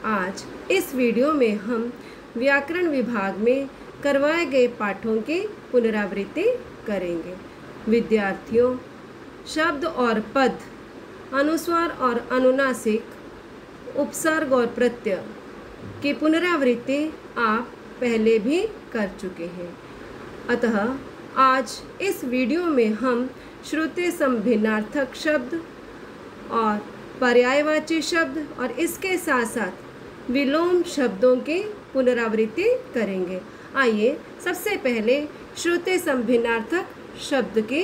आज इस वीडियो में हम व्याकरण विभाग में करवाए गए पाठों की पुनरावृत्ति करेंगे। विद्यार्थियों, शब्द और पद, अनुस्वार और अनुनासिक, उपसर्ग और प्रत्यय की पुनरावृत्ति आप पहले भी कर चुके हैं। अतः आज इस वीडियो में हम श्रुति सम भिन्नार्थक शब्द और पर्यायवाची शब्द और इसके साथ साथ विलोम शब्दों की पुनरावृत्ति करेंगे। आइए सबसे पहले श्रुति सम भिन्नार्थक शब्द की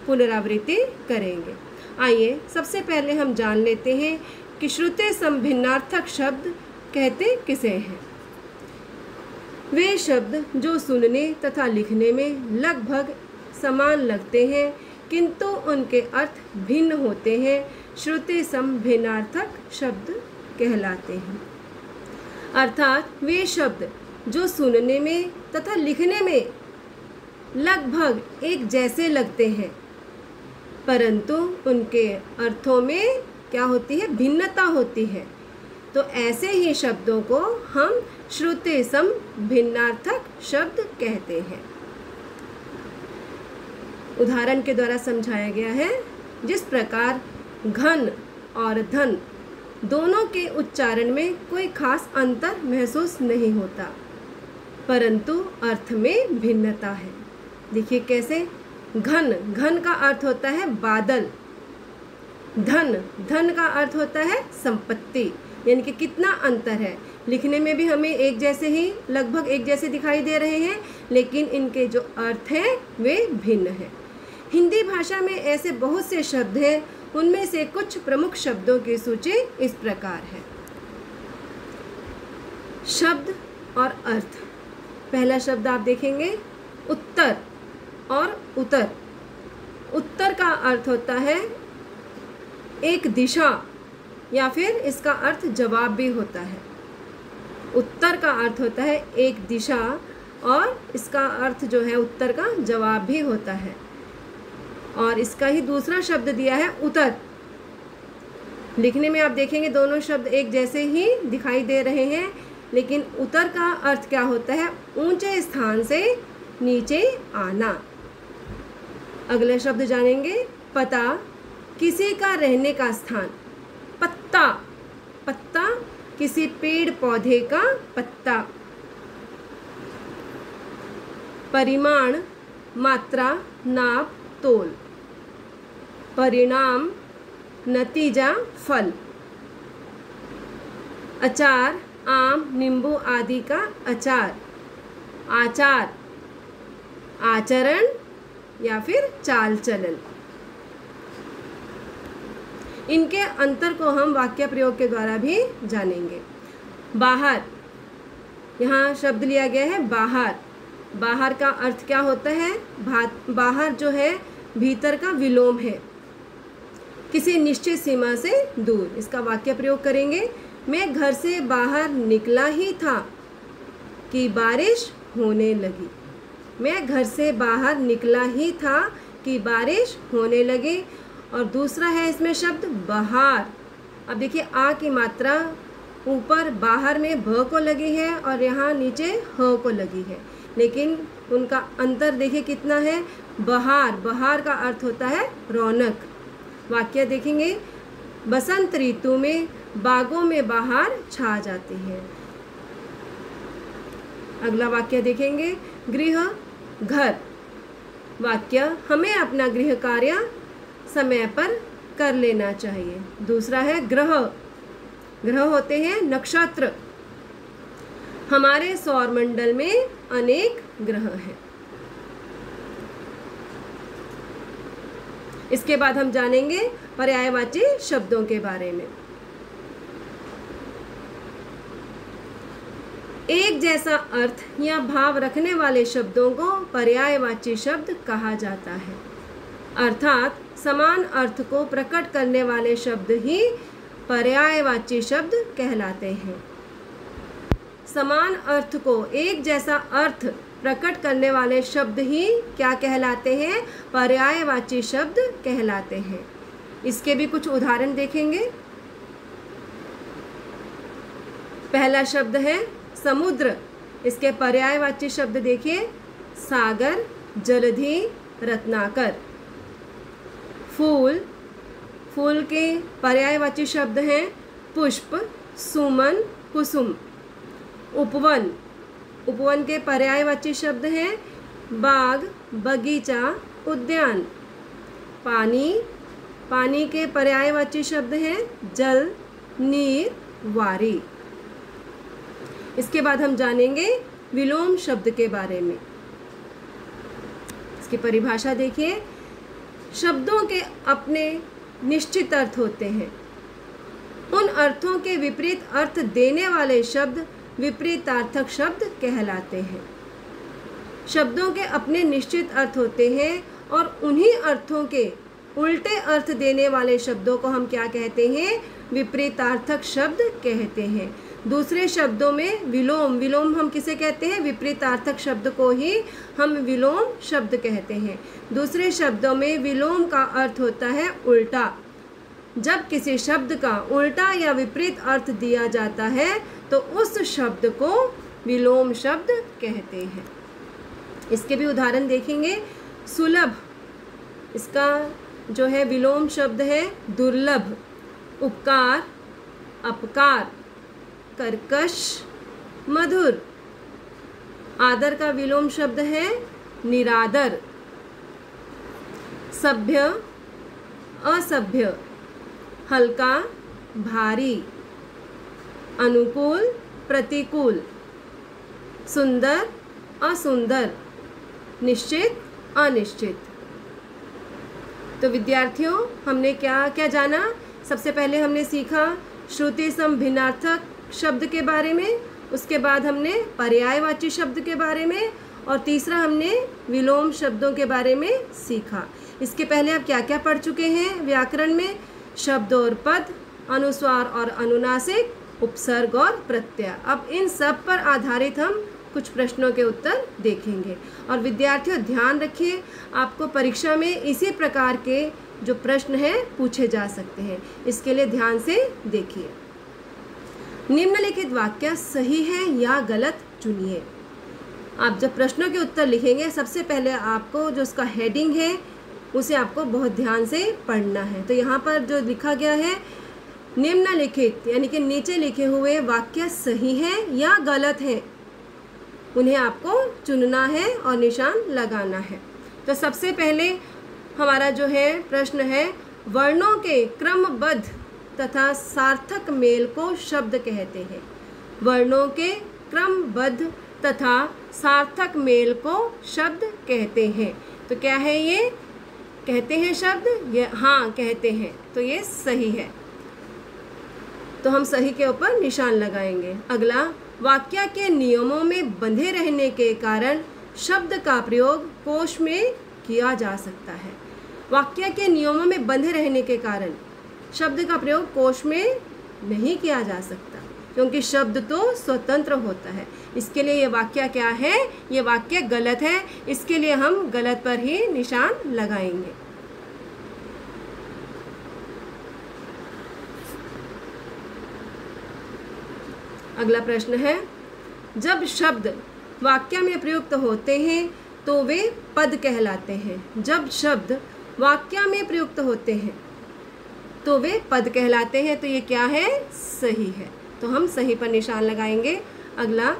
पुनरावृत्ति करेंगे। आइए सबसे पहले हम जान लेते हैं कि श्रुति सम भिन्नार्थक शब्द कहते किसे हैं। वे शब्द जो सुनने तथा लिखने में लगभग समान लगते हैं किंतु उनके अर्थ भिन्न होते हैं, श्रुति सम भिन्नार्थक शब्द कहलाते हैं। अर्थात वे शब्द जो सुनने में तथा लिखने में लगभग एक जैसे लगते हैं परंतु उनके अर्थों में क्या होती है, भिन्नता होती है। तो ऐसे ही शब्दों को हम श्रुति सम भिन्नार्थक शब्द कहते हैं। उदाहरण के द्वारा समझाया गया है। जिस प्रकार घन और धन दोनों के उच्चारण में कोई खास अंतर महसूस नहीं होता परंतु अर्थ में भिन्नता है। देखिए कैसे, घन, घन का अर्थ होता है बादल, धन, धन का अर्थ होता है संपत्ति, यानी कि कितना अंतर है। लिखने में भी हमें एक जैसे ही, लगभग एक जैसे दिखाई दे रहे हैं लेकिन इनके जो अर्थ हैं वे भिन्न हैं। हिंदी भाषा में ऐसे बहुत से शब्द हैं, उनमें से कुछ प्रमुख शब्दों की सूची इस प्रकार है। शब्द और अर्थ। पहला शब्द आप देखेंगे उत्तर और उतर। उत्तर का अर्थ होता है एक दिशा या फिर इसका अर्थ जवाब भी होता है। उत्तर का अर्थ होता है एक दिशा और इसका अर्थ जो है उत्तर का जवाब भी होता है। और इसका ही दूसरा शब्द दिया है उतर। लिखने में आप देखेंगे दोनों शब्द एक जैसे ही दिखाई दे रहे हैं लेकिन उतर का अर्थ क्या होता है, ऊंचे स्थान से नीचे आना। अगला शब्द जानेंगे पता, किसी का रहने का स्थान। पत्ता, पत्ता किसी पेड़ पौधे का पत्ता। परिमाण, मात्रा, नाप, तोल। परिणाम, नतीजा, फल। अचार, आम, नींबू आदि का अचार। आचार, आचरण या फिर चाल चलन। इनके अंतर को हम वाक्य प्रयोग के द्वारा भी जानेंगे। बाहर, यहाँ शब्द लिया गया है बाहर। बाहर का अर्थ क्या होता है, बाहर जो है भीतर का विलोम है, किसी निश्चित सीमा से दूर। इसका वाक्य प्रयोग करेंगे। मैं घर से बाहर निकला ही था कि बारिश होने लगी। मैं घर से बाहर निकला ही था कि बारिश होने लगी। और दूसरा है इसमें शब्द बहार। अब देखिए आ की मात्रा ऊपर बाहर में भ को लगी है और यहाँ नीचे ह को लगी है लेकिन उनका अंतर देखिए कितना है। बहार, बहार का अर्थ होता है रौनक। वाक्य देखेंगे, बसंत ऋतु में बागों में बहार छा जाती है। अगला वाक्य देखेंगे, गृह, घर। वाक्य, हमें अपना गृह कार्य समय पर कर लेना चाहिए। दूसरा है ग्रह। ग्रह होते हैं नक्षत्र। हमारे सौरमंडल में अनेक ग्रह हैं। इसके बाद हम जानेंगे पर्यायवाची शब्दों के बारे में। एक जैसा अर्थ या भाव रखने वाले शब्दों को पर्यायवाची शब्द कहा जाता है। अर्थात समान अर्थ को प्रकट करने वाले शब्द ही पर्यायवाची शब्द कहलाते हैं। समान अर्थ को, एक जैसा अर्थ प्रकट करने वाले शब्द ही क्या कहलाते हैं, पर्यायवाची शब्द कहलाते हैं। इसके भी कुछ उदाहरण देखेंगे। पहला शब्द है समुद्र, इसके पर्यायवाची शब्द देखिए, सागर, जलधि, रत्नाकर। फूल, फूल के पर्यायवाची शब्द हैं पुष्प, सुमन, कुसुम। उपवन, उपवन के पर्यायवाची शब्द हैं बाग, बगीचा, उद्यान। पानी, पानी के पर्यायवाची शब्द हैं जल, नीर, वारी। इसके बाद हम जानेंगे विलोम शब्द के बारे में। इसकी परिभाषा देखिए, शब्दों के अपने निश्चित अर्थ होते हैं। उन अर्थों के विपरीत अर्थ देने वाले शब्द विपरीतार्थक शब्द कहलाते हैं। शब्दों के अपने निश्चित अर्थ होते हैं और उन्हीं अर्थों के उल्टे अर्थ देने वाले शब्दों को हम क्या कहते हैं? विपरीतार्थक शब्द कहते हैं। दूसरे शब्दों में विलोम, विलोम हम किसे कहते हैं? विपरीतार्थक शब्द को ही हम विलोम शब्द कहते हैं। दूसरे शब्दों में विलोम का अर्थ होता है उल्टा। जब किसी शब्द का उल्टा या विपरीत अर्थ दिया जाता है तो उस शब्द को विलोम शब्द कहते हैं। इसके भी उदाहरण देखेंगे। सुलभ, इसका जो है विलोम शब्द है दुर्लभ। उपकार, अपकार। कर्कश, मधुर। आदर का विलोम शब्द है निरादर। सभ्य, असभ्य। हल्का, भारी। अनुकूल, प्रतिकूल। सुंदर, असुंदर। निश्चित, अनिश्चित। तो विद्यार्थियों, हमने क्या क्या जाना? सबसे पहले हमने सीखा श्रुति सम भिन्नार्थक शब्द के बारे में, उसके बाद हमने पर्यायवाची शब्द के बारे में, और तीसरा हमने विलोम शब्दों के बारे में सीखा। इसके पहले आप क्या क्या पढ़ चुके हैं व्याकरण में? शब्द और पद, अनुस्वार और अनुनासिक, उपसर्ग और प्रत्यय। अब इन सब पर आधारित हम कुछ प्रश्नों के उत्तर देखेंगे। और विद्यार्थियों ध्यान रखिए, आपको परीक्षा में इसी प्रकार के जो प्रश्न हैं पूछे जा सकते हैं। इसके लिए ध्यान से देखिए। निम्नलिखित वाक्य सही है या गलत चुनिए। आप जब प्रश्नों के उत्तर लिखेंगे, सबसे पहले आपको जो उसका हेडिंग है उसे आपको बहुत ध्यान से पढ़ना है। तो यहाँ पर जो लिखा गया है निम्नलिखित, यानी कि नीचे लिखे हुए वाक्य सही हैं या गलत हैं, उन्हें आपको चुनना है और निशान लगाना है। तो सबसे पहले हमारा जो है प्रश्न है, वर्णों के क्रमबद्ध तथा सार्थक मेल को शब्द कहते हैं। वर्णों के क्रमबद्ध तथा सार्थक मेल को शब्द कहते हैं। तो क्या है ये? कहते हैं शब्द? ये हाँ कहते हैं, तो ये सही है। तो हम सही के ऊपर निशान लगाएंगे। अगला, वाक्य के नियमों में बंधे रहने के कारण शब्द का प्रयोग कोश में किया जा सकता है। वाक्य के नियमों में बंधे रहने के कारण शब्द का प्रयोग कोश में नहीं किया जा सकता, क्योंकि शब्द तो स्वतंत्र होता है। इसके लिए ये वाक्य क्या है? ये वाक्य गलत है। इसके लिए हम गलत पर ही निशान लगाएंगे। अगला प्रश्न है, जब शब्द वाक्य में प्रयुक्त होते हैं तो वे पद कहलाते हैं। जब शब्द वाक्य में प्रयुक्त होते हैं तो वे पद कहलाते हैं। तो ये क्या है? सही है। तो हम सही पर निशान लगाएंगे। अगला,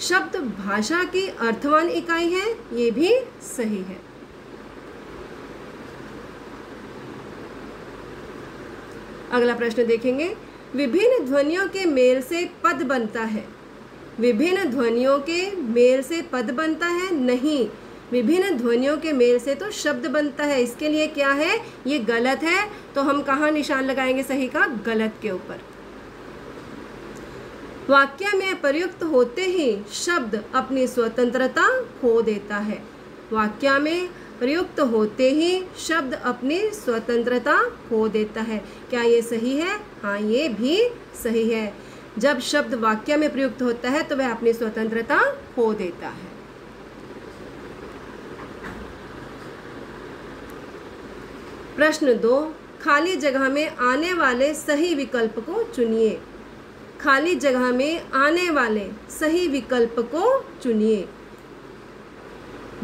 शब्द भाषा की अर्थवान इकाई है, ये भी सही है। अगला प्रश्न देखेंगे, विभिन्न ध्वनियों के मेल से पद बनता है। विभिन्न ध्वनियों के मेल से पद बनता है? नहीं, विभिन्न ध्वनियों के मेल से तो शब्द बनता है। इसके लिए क्या है? ये गलत है। तो हम कहाँ निशान लगाएंगे सही का? गलत के ऊपर। वाक्य में प्रयुक्त होते ही शब्द अपनी स्वतंत्रता खो देता है। वाक्य में प्रयुक्त होते ही शब्द अपनी स्वतंत्रता खो देता है। क्या ये सही है? हाँ, ये भी सही है। जब शब्द वाक्य में प्रयुक्त होता है तो वह अपनी स्वतंत्रता खो देता है। प्रश्न 2, खाली जगह में आने वाले सही विकल्प को चुनिए। खाली जगह में आने वाले सही विकल्प को चुनिए।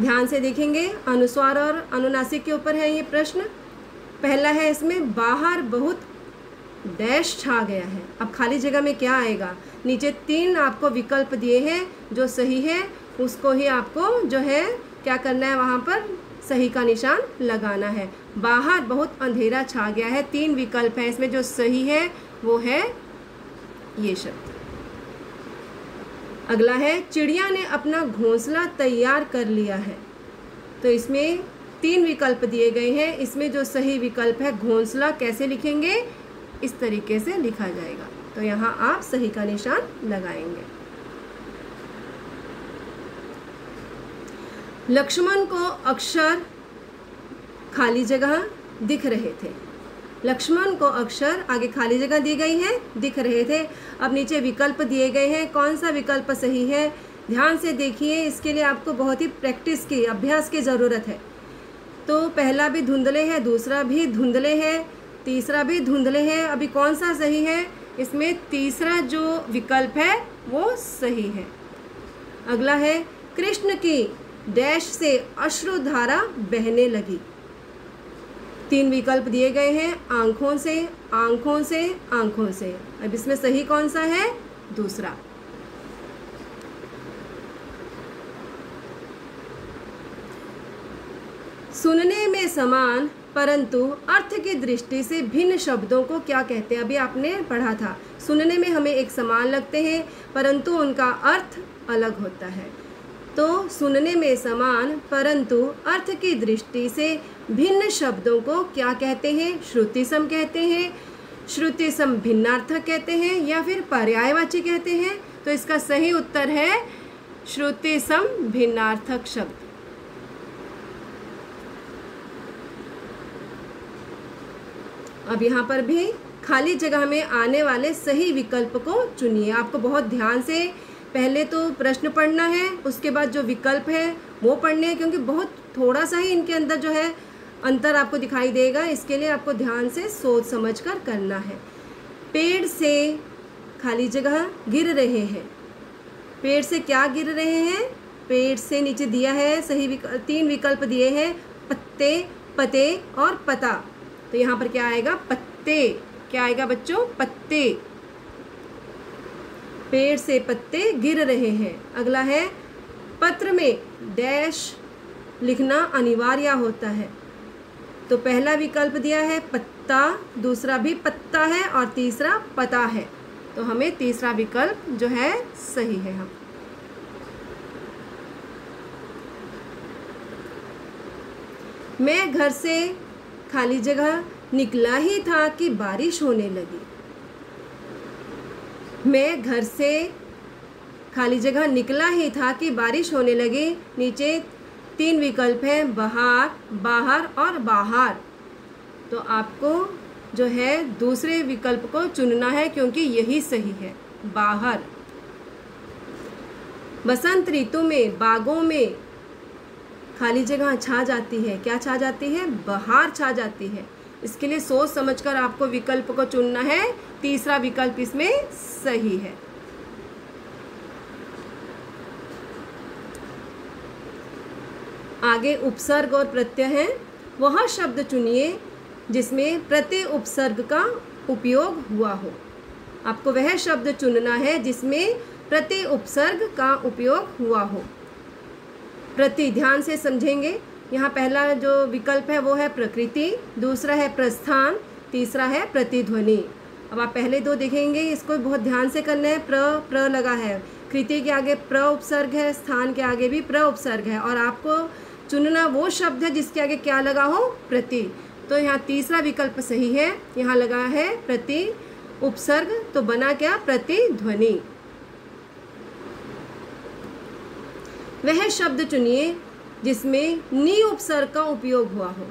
ध्यान से देखेंगे, अनुस्वार और अनुनासिक के ऊपर है ये प्रश्न। पहला है इसमें बाहर बहुत डैश छा गया है। अब खाली जगह में क्या आएगा? नीचे 3 आपको विकल्प दिए हैं, जो सही है उसको ही आपको जो है क्या करना है, वहाँ पर सही का निशान लगाना है। बाहर बहुत अंधेरा छा गया है, 3 विकल्प हैं, इसमें जो सही है वो है ये शब्द। अगला है चिड़िया ने अपना घोंसला तैयार कर लिया है। तो इसमें 3 विकल्प दिए गए हैं, इसमें जो सही विकल्प है घोंसला कैसे लिखेंगे, इस तरीके से लिखा जाएगा। तो यहाँ आप सही का निशान लगाएंगे। लक्ष्मण को अक्षर खाली जगह दिख रहे थे। लक्ष्मण को अक्षर आगे खाली जगह दी गई है, दिख रहे थे। अब नीचे विकल्प दिए गए हैं, कौन सा विकल्प सही है ध्यान से देखिए। इसके लिए आपको बहुत ही प्रैक्टिस की, अभ्यास की ज़रूरत है। तो पहला भी धुंधले है, दूसरा भी धुंधले है, तीसरा भी धुंधले है। अभी कौन सा सही है? इसमें तीसरा जो विकल्प है वो सही है। अगला है कृष्ण की डैश से अश्रुधारा बहने लगी। 3 विकल्प दिए गए हैं, आंखों से, आंखों से, आंखों से। अब इसमें सही कौन सा है? दूसरा। सुनने में समान परंतु अर्थ की दृष्टि से भिन्न शब्दों को क्या कहते हैं? अभी आपने पढ़ा था, सुनने में हमें एक समान लगते हैं परंतु उनका अर्थ अलग होता है। तो सुनने में समान परंतु अर्थ की दृष्टि से भिन्न शब्दों को क्या कहते हैं? श्रुति सम कहते हैं, श्रुति सम भिन्नार्थक कहते हैं, या फिर पर्यायवाची कहते हैं। तो इसका सही उत्तर है श्रुति सम भिन्नार्थक शब्द। अब यहाँ पर भी खाली जगह में आने वाले सही विकल्प को चुनिए। आपको बहुत ध्यान से पहले तो प्रश्न पढ़ना है, उसके बाद जो विकल्प है वो पढ़ने हैं, क्योंकि बहुत थोड़ा सा ही इनके अंदर जो है अंतर आपको दिखाई देगा। इसके लिए आपको ध्यान से सोच समझ कर करना है। पेड़ से खाली जगह गिर रहे हैं। पेड़ से क्या गिर रहे हैं? पेड़ से नीचे दिया है सही 3 विकल्प दिए हैं, पत्ते, पते और पता। तो यहाँ पर क्या आएगा? पत्ते। क्या आएगा बच्चों? पत्ते। पेड़ से पत्ते गिर रहे हैं। अगला है पत्र में डैश लिखना अनिवार्य होता है। तो पहला विकल्प दिया है पत्ता, दूसरा भी पत्ता है और तीसरा पता है। तो हमें तीसरा विकल्प जो है सही है। हम मैं घर से खाली जगह निकला ही था कि बारिश होने लगी। मैं घर से खाली जगह निकला ही था कि बारिश होने लगी। नीचे 3 विकल्प हैं, बाहर, बाहर और बाहर। तो आपको जो है दूसरे विकल्प को चुनना है, क्योंकि यही सही है, बाहर। बसंत ऋतु में बागों में खाली जगह छा जाती है। क्या छा जाती है? बहार छा जाती है। इसके लिए सोच समझकर आपको विकल्प को चुनना है। तीसरा विकल्प इसमें सही है। आगे उपसर्ग और प्रत्यय हैं। वह शब्द चुनिए जिसमें प्रत्यय उपसर्ग का उपयोग हुआ हो। आपको वह शब्द चुनना है जिसमें प्रत्यय उपसर्ग का उपयोग हुआ हो। प्रति ध्यान से समझेंगे। यहाँ पहला जो विकल्प है वो है प्रकृति, दूसरा है प्रस्थान, तीसरा है प्रतिध्वनि। अब आप पहले 2 देखेंगे, इसको बहुत ध्यान से करना है। प्र लगा है, कृति के आगे प्र उपसर्ग है, स्थान के आगे भी प्र उपसर्ग है, और आपको चुनना वो शब्द है जिसके आगे क्या लगा हो? प्रति। तो यहाँ तीसरा विकल्प सही है। यहाँ लगा है प्रति उपसर्ग, तो बना क्या? प्रतिध्वनि। वह शब्द चुनिए जिसमें नी उपसर्ग का उपयोग हुआ हो।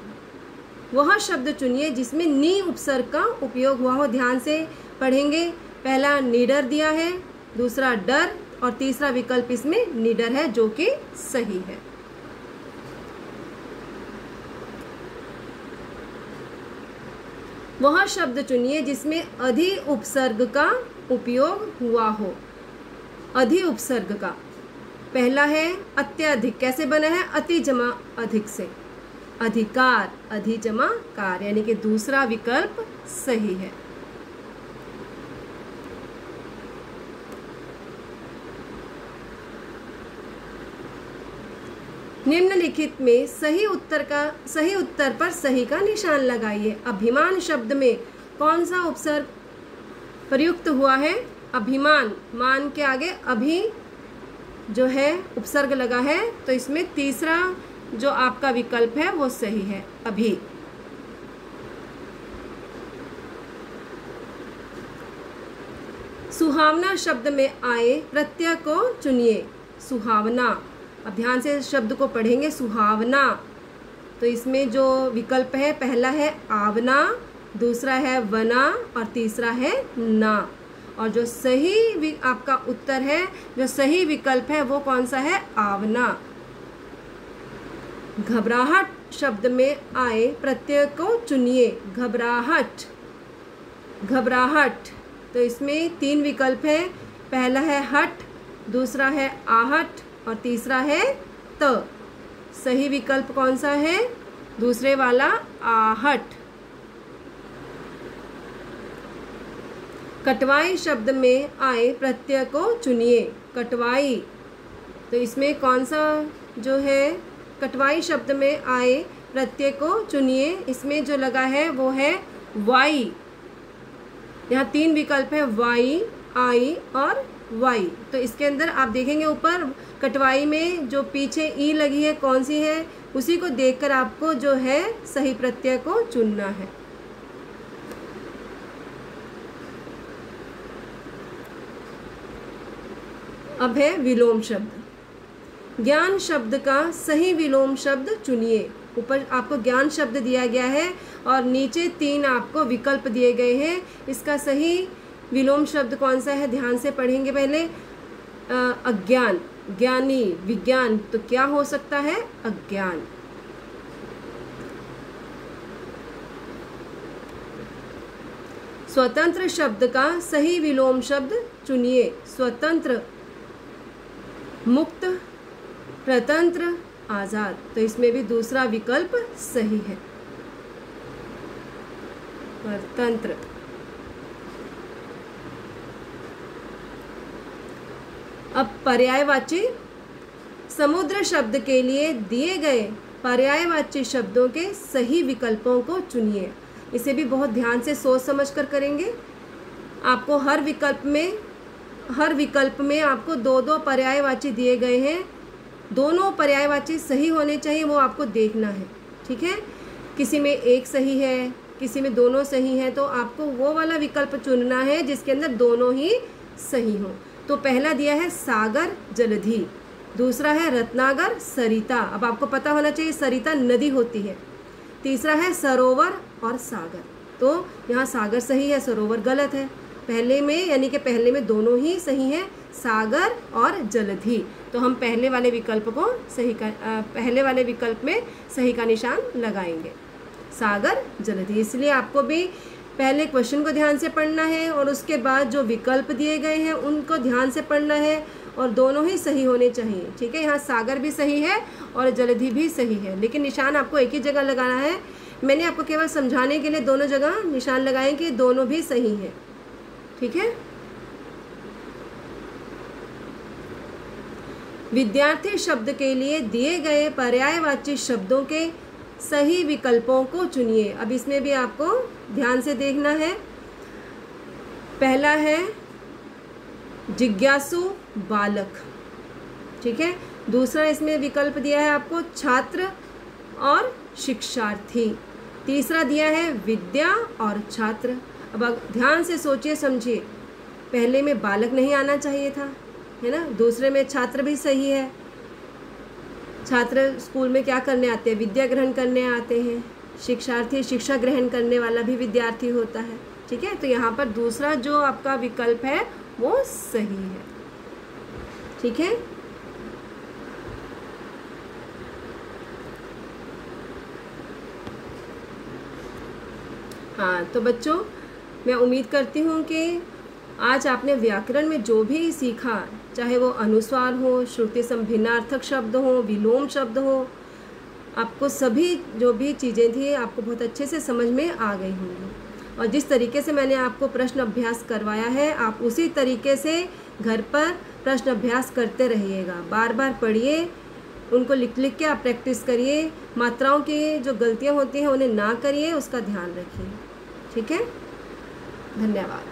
वह शब्द चुनिए जिसमें नी उपसर्ग का उपयोग हुआ हो। ध्यान से पढ़ेंगे। पहला निडर दिया है, दूसरा डर, और तीसरा विकल्प इसमें निडर है, जो कि सही है। वह शब्द चुनिए जिसमें अधि उपसर्ग का उपयोग हुआ हो। अधि उपसर्ग का पहला है अत्यधिक, कैसे बना है? अति जमा अधिक से। अधिकार, अधि जमा कार, यानी कि दूसरा विकल्प सही है। निम्नलिखित में सही उत्तर पर सही का निशान लगाइए। अभिमान शब्द में कौन सा उपसर्ग प्रयुक्त हुआ है? अभिमान, मान के आगे अभि जो है उपसर्ग लगा है, तो इसमें तीसरा जो आपका विकल्प है वो सही है, अभि। सुहावना शब्द में आए प्रत्यय को चुनिए। सुहावना, अब ध्यान से शब्द को पढ़ेंगे। सुहावना, तो इसमें जो विकल्प है पहला है आवना, दूसरा है वना और तीसरा है ना। और जो सही आपका उत्तर है, जो सही विकल्प है वो कौन सा है? आवना। घबराहट शब्द में आए प्रत्यय को चुनिए। घबराहट, घबराहट, तो इसमें 3 विकल्प है। पहला है हट, दूसरा है आहट और तीसरा है त। सही विकल्प कौन सा है? दूसरे वाला, आहट। कटवाई शब्द में आए प्रत्यय को चुनिए। कटवाई, तो इसमें कौन सा जो है? कटवाई शब्द में आए प्रत्यय को चुनिए। इसमें जो लगा है वो है वाई। यहाँ 3 विकल्प है, वाई, आई और वाई। तो इसके अंदर आप देखेंगे ऊपर कटवाई में जो पीछे ई लगी है कौन सी है, उसी को देखकर आपको जो है सही प्रत्यय को चुनना है। अब है विलोम शब्द। ज्ञान शब्द का सही विलोम शब्द चुनिए। ऊपर आपको ज्ञान शब्द दिया गया है और नीचे 3 आपको विकल्प दिए गए हैं। इसका सही विलोम शब्द कौन सा है? ध्यान से पढ़ेंगे पहले। अज्ञान, ज्ञानी, विज्ञान, तो क्या हो सकता है? अज्ञान। स्वतंत्र शब्द का सही विलोम शब्द चुनिए। स्वतंत्र, मुक्त, स्वतंत्र, आजाद, तो इसमें भी दूसरा विकल्प सही है, स्वतंत्र। अब पर्यायवाची। समुद्र शब्द के लिए दिए गए पर्यायवाची शब्दों के सही विकल्पों को चुनिए। इसे भी बहुत ध्यान से सोच समझ कर करेंगे। आपको हर विकल्प में आपको 2-2 पर्यायवाची दिए गए हैं। दोनों पर्यायवाची सही होने चाहिए, वो आपको देखना है, ठीक है। किसी में एक सही है, किसी में दोनों सही हैं, तो आपको वो वाला विकल्प चुनना है जिसके अंदर दोनों ही सही हों। तो पहला दिया है सागर जलधि, दूसरा है रत्नागर सरिता। अब आपको पता होना चाहिए सरिता नदी होती है। तीसरा है सरोवर और सागर, तो यहाँ सागर सही है, सरोवर गलत है। पहले में यानी कि पहले में दोनों ही सही हैं, सागर और जलधि। तो हम पहले वाले विकल्प को पहले वाले विकल्प में सही का निशान लगाएंगे, सागर जलधि। इसलिए आपको भी पहले क्वेश्चन को ध्यान से पढ़ना है और उसके बाद जो विकल्प दिए गए हैं उनको ध्यान से पढ़ना है और दोनों ही सही होने चाहिए, ठीक है। यहाँ सागर भी सही है और जलधि भी सही है, लेकिन निशान आपको एक ही जगह लगाना है। मैंने आपको केवल समझाने के लिए दोनों जगह निशान लगाए कि दोनों भी सही हैं, ठीक है। विद्यार्थी शब्द के लिए दिए गए पर्यायवाची शब्दों के सही विकल्पों को चुनिए। अब इसमें भी आपको ध्यान से देखना है। पहला है जिज्ञासु बालक, ठीक है। दूसरा इसमें विकल्प दिया है आपको छात्र और शिक्षार्थी। तीसरा दिया है विद्या और छात्र। अब ध्यान से सोचिए समझिए, पहले में बालक नहीं आना चाहिए था, है ना। दूसरे में छात्र भी सही है। छात्र स्कूल में क्या करने आते हैं? विद्या ग्रहण करने आते हैं। शिक्षार्थी शिक्षा ग्रहण करने वाला भी विद्यार्थी होता है, ठीक है। तो यहाँ पर दूसरा जो आपका विकल्प है वो सही है, ठीक है। हाँ, तो बच्चों मैं उम्मीद करती हूँ कि आज आपने व्याकरण में जो भी सीखा, चाहे वो अनुस्वार हो, श्रुति संभिन्नार्थक शब्द हो, विलोम शब्द हो, आपको सभी जो भी चीज़ें थी आपको बहुत अच्छे से समझ में आ गई होंगी। और जिस तरीके से मैंने आपको प्रश्न अभ्यास करवाया है, आप उसी तरीके से घर पर प्रश्न अभ्यास करते रहिएगा। बार बार पढ़िए, उनको लिख लिख के आप प्रैक्टिस करिए। मात्राओं की जो गलतियाँ होती हैं उन्हें ना करिए, उसका ध्यान रखिए। ठीक है, धन्यवाद।